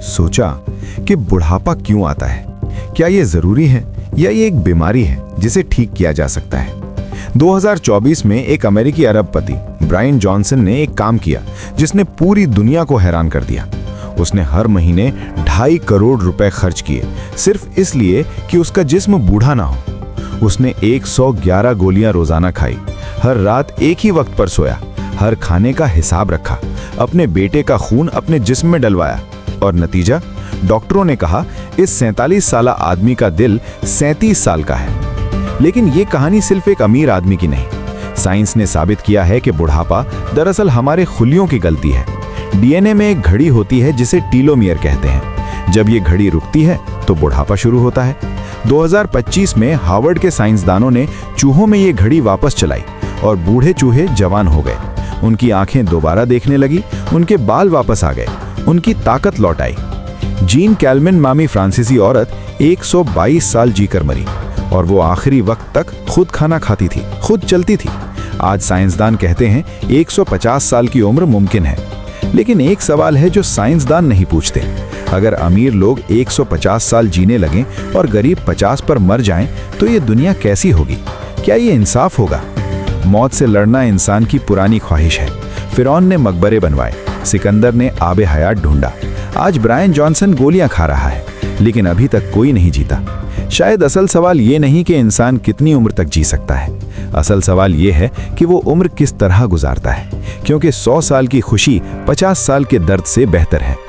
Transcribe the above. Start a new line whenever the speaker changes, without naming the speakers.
सोचा कि बुढ़ापा क्यों आता है, क्या ये जरूरी है या ये एक बीमारी है जिसे ठीक किया जा सकता है। 2024 में एक अमेरिकी अरबपति ब्रायन जॉनसन ने एक काम किया जिसने पूरी दुनिया को हैरान कर दिया। उसने हर महीने 2.5 करोड़ रुपए खर्च किए सिर्फ इसलिए कि उसका जिस्म बूढ़ा ना हो। उसने 111 गोलियां रोजाना खाई, हर रात एक ही वक्त पर सोया, हर खाने का हिसाब रखा, अपने बेटे का खून अपने जिस्म में डलवाया और नतीजा, डॉक्टरों ने कहा इस 47 साला आदमी का दिल 37 साल का है। लेकिन ये कहानी सिर्फ एक अमीर आदमी की नहीं। साइंस ने साबित किया है कि बुढ़ापा दरअसल हमारे खुलियों की गलती है। डीएनए में एक घड़ी होती है जिसे टीलोमियर कहते हैं। जब ये घड़ी रुकती है तो बुढ़ापा शुरू होता है। 2025 में हार्वर्ड के साइंसदानों ने चूहों में ये घड़ी वापस चलाई और बूढ़े चूहे जवान हो गए। उनकी आंखें दोबारा देखने लगी, उनके बाल वापस आ गए, उनकी ताकत लौट आई। जीन कैल्विन नामी फ्रांसीसी औरत 122 साल जीकर मरी और वो आखिरी वक्त तक खुद खाना खाती थी, खुद चलती थी। आज साइंसदान कहते हैं 150 साल की उम्र मुमकिन है। लेकिन एक सवाल है जो साइंसदान नहीं पूछते। अगर अमीर लोग 150 साल जीने लगें और गरीब 50 पर मर जाएं, तो ये दुनिया कैसी होगी? क्या ये इंसाफ होगा? मौत से लड़ना इंसान की पुरानी ख्वाहिश है। फिरौन ने मकबरे बनवाए, सिकंदर ने आबे हयात ढूंढा, आज ब्रायन जॉनसन गोलियां खा रहा है, लेकिन अभी तक कोई नहीं जीता। शायद असल सवाल ये नहीं कि इंसान कितनी उम्र तक जी सकता है, असल सवाल ये है कि वो उम्र किस तरह गुजारता है, क्योंकि 100 साल की खुशी 50 साल के दर्द से बेहतर है।